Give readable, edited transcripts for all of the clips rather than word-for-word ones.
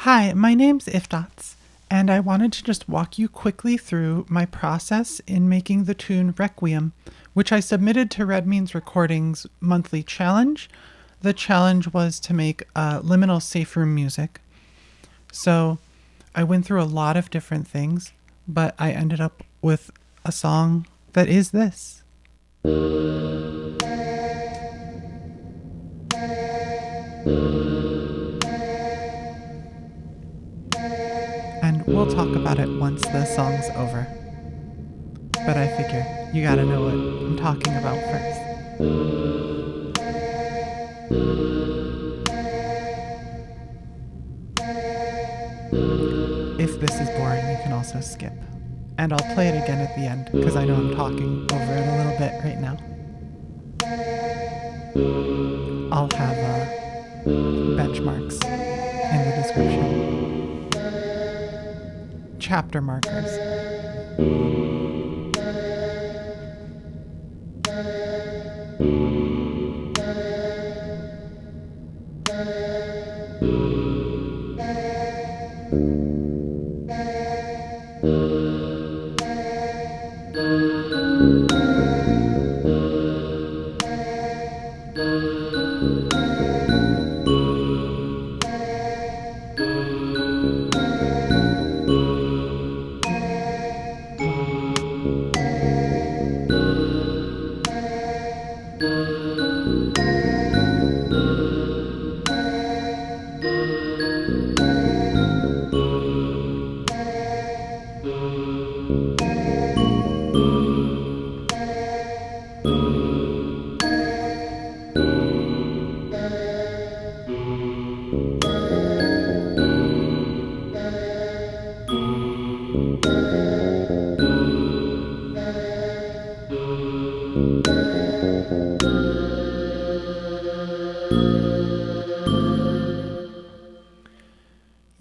Hi, my name's Ifdots, and I wanted to just walk you quickly through my process in making the tune Requiem, which I submitted to Red Means Recordings monthly challenge. The challenge was to make liminal safe room music. So I went through a lot of different things, but I ended up with a song that is this. And we'll talk about it once the song's over. But I figure you gotta know what I'm talking about first. If this is boring, you can also skip. And I'll play it again at the end, because I know I'm talking over it a little bit right now. I'll have benchmarks in the description. Chapter markers.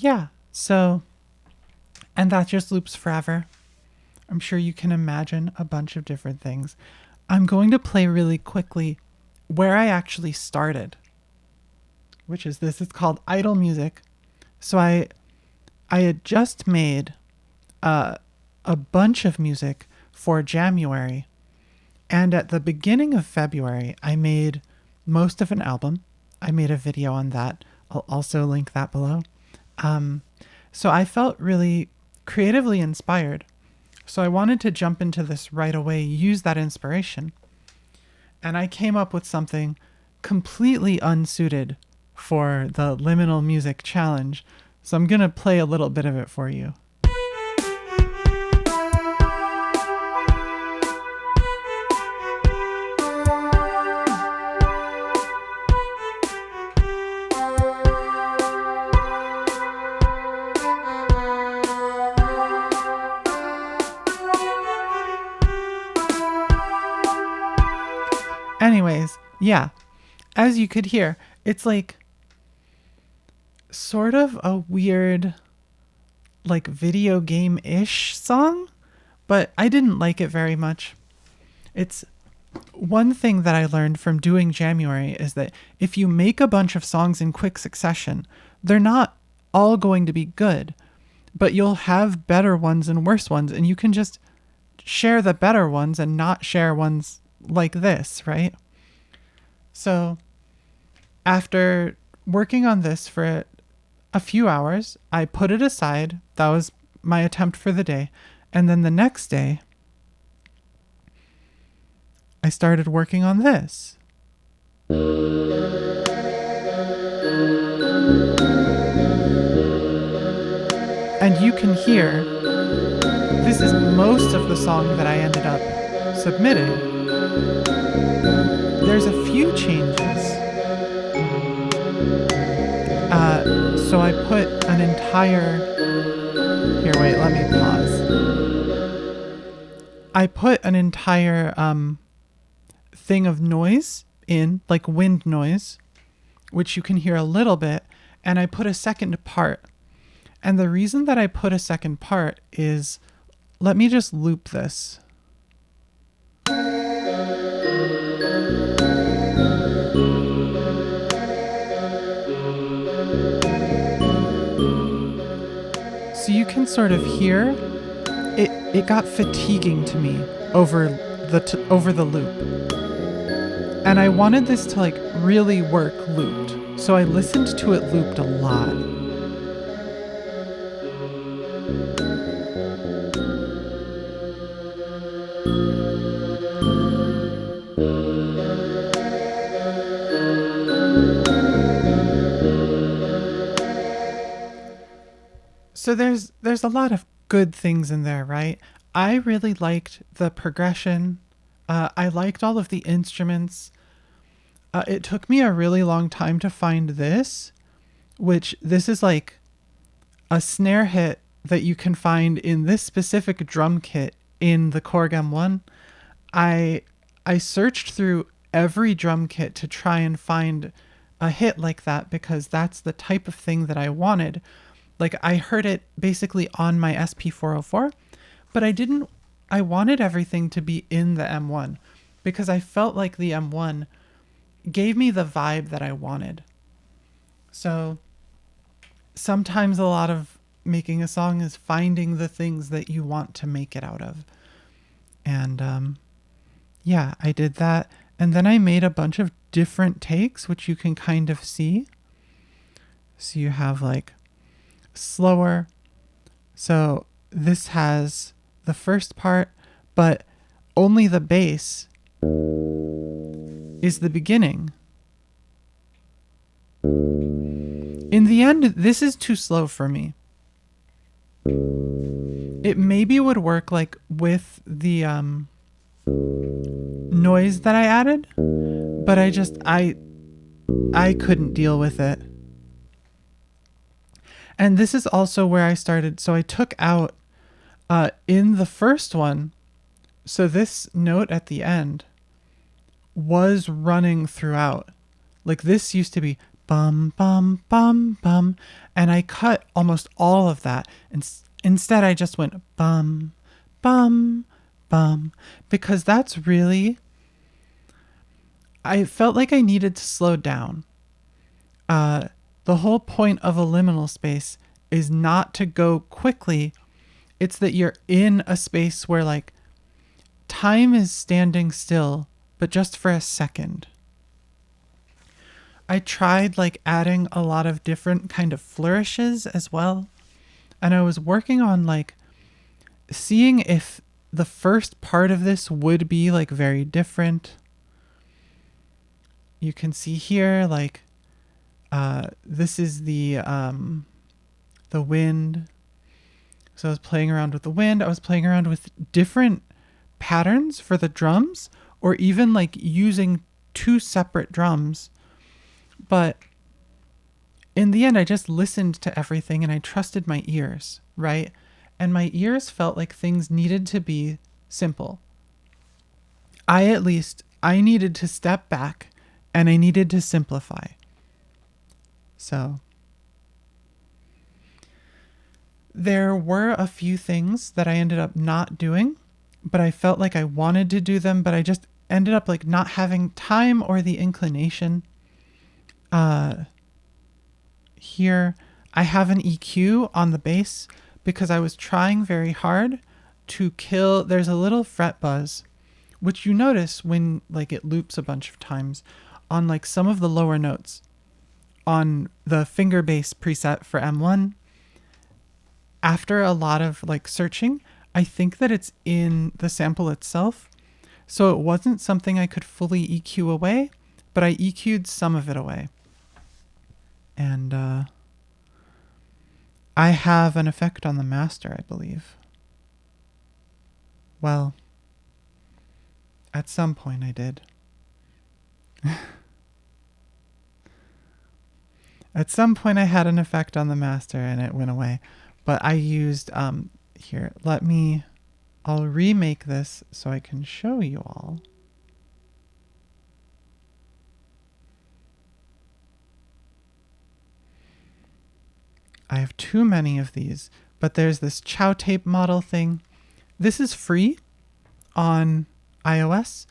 Yeah, so, and that just loops forever. I'm sure you can imagine a bunch of different things. I'm going to play really quickly where I actually started, which is this. It's called Idle Music. So I had just made a bunch of music for January, and at the beginning of February, I made most of an album. I made a video on that. I'll also link that below. So I felt really creatively inspired. So I wanted to jump into this right away, use that inspiration. And I came up with something completely unsuited for the Liminal Music Challenge. So I'm going to play a little bit of it for you. Anyways, yeah, as you could hear, it's like sort of a weird, like video game-ish song, but I didn't like it very much. It's one thing that I learned from doing January is that if you make a bunch of songs in quick succession, they're not all going to be good, but you'll have better ones and worse ones, and you can just share the better ones and not share ones like this, right? So after working on this for a few hours, I put it aside. That was my attempt for the day. And then the next day, I started working on this. And you can hear, this is most of the song that I ended up submitting. There's a few changes. So I put an entire... Here, wait, let me pause. I put an entire thing of noise in, like wind noise, which you can hear a little bit, and I put a second part. And the reason that I put a second part is, let me just loop this. So you can sort of hear it got fatiguing to me over over the loop. And I wanted this to like really work looped. So I listened to it looped a lot. So there's a lot of good things in there, right? I really liked the progression. I liked all of the instruments. It took me a really long time to find this, which this is like a snare hit that you can find in this specific drum kit in the Korg M1. I I searched through every drum kit to try and find a hit like that because that's the type of thing that I wanted. Like I heard it basically on my SP404, but I wanted everything to be in the M1 because I felt like the M1 gave me the vibe that I wanted. So sometimes a lot of making a song is finding the things that you want to make it out of. And yeah, I did that. And then I made a bunch of different takes, which you can kind of see. So you have like slower. So this has the first part, but only the bass is the beginning. In the end, this is too slow for me. It maybe would work like with the noise that I added, but I couldn't deal with it. And this is also where I started. So I took out in the first one. So this note at the end was running throughout. Like this used to be bum bum bum bum, and I cut almost all of that. And instead, I just went bum bum bum because that's really. I felt like I needed to slow down. The whole point of a liminal space is not to go quickly. It's that you're in a space where like time is standing still, but just for a second. I tried like adding a lot of different kind of flourishes as well. And I was working on like seeing if the first part of this would be like very different. You can see here like this is the wind. So I was playing around with the wind. I was playing around with different patterns for the drums, or even like using two separate drums. But in the end, I just listened to everything and I trusted my ears, right? And my ears felt like things needed to be simple. I needed to step back and I needed to simplify. So there were a few things that I ended up not doing, but I felt like I wanted to do them, but I just ended up like not having time or the inclination. Here I have an EQ on the bass because I was trying very hard to kill. There's a little fret buzz, which you notice when like it loops a bunch of times on like some of the lower notes on the finger bass preset for M1. After a lot of like searching, I think that it's in the sample itself. So it wasn't something I could fully EQ away, but I EQ'd some of it away. And I have an effect on the master, I believe. Well, at some point I did. At some point I had an effect on the master and it went away. But I used, here, I'll remake this so I can show you all. I have too many of these, but there's this chow tape model thing. This is free on iOS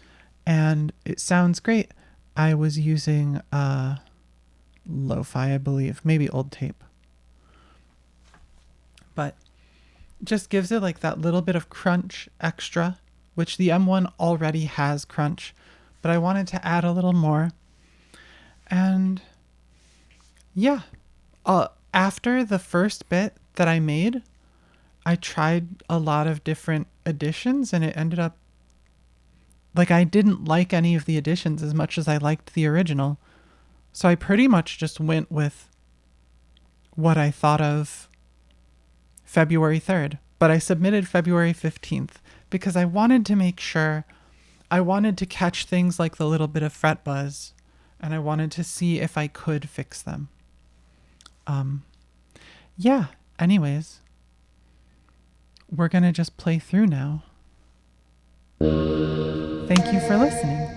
and it sounds great. I was using lo-fi, I believe, maybe old tape. but just gives it like that little bit of crunch extra, which the M1 already has crunch, but I wanted to add a little more. And yeah, after the first bit that I made, I tried a lot of different additions, and it ended up like I didn't like any of the additions as much as I liked the original. So I pretty much just went with what I thought of February 3rd, but I submitted February 15th because I wanted to make sure. I wanted to catch things like the little bit of fret buzz, and I wanted to see if I could fix them. Yeah, anyways, we're going to just play through now. Thank you for listening.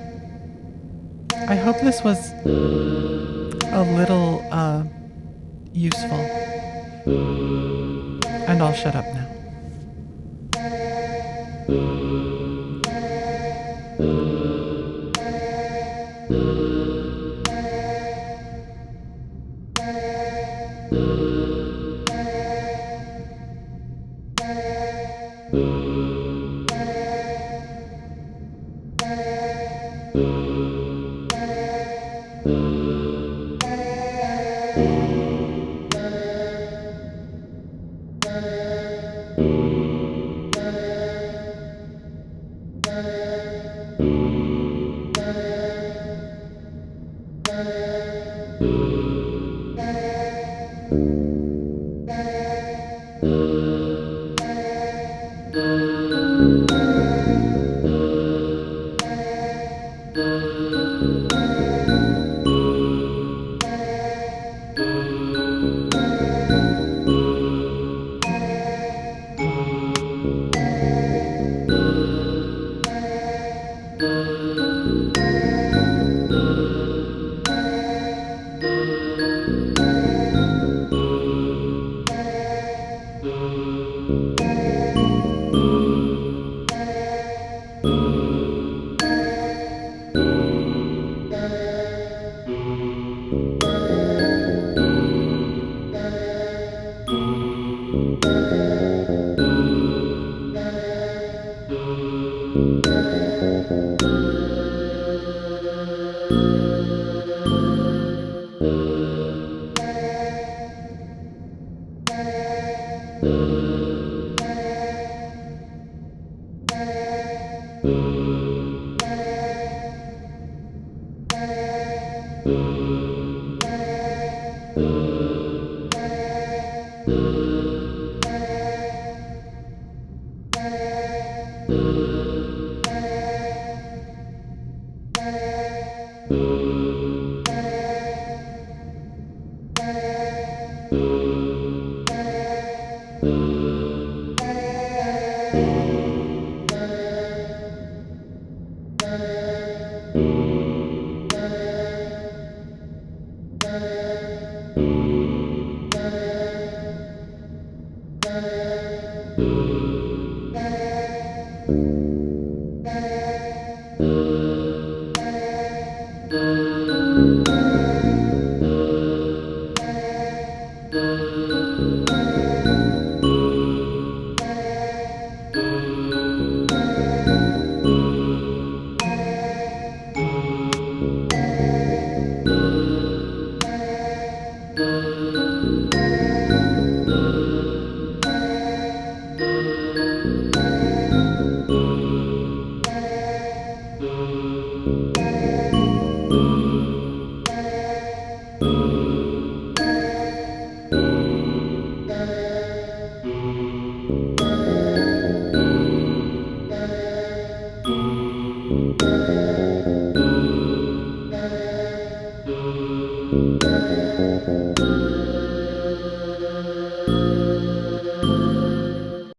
I hope this was a little useful. And I'll shut up now.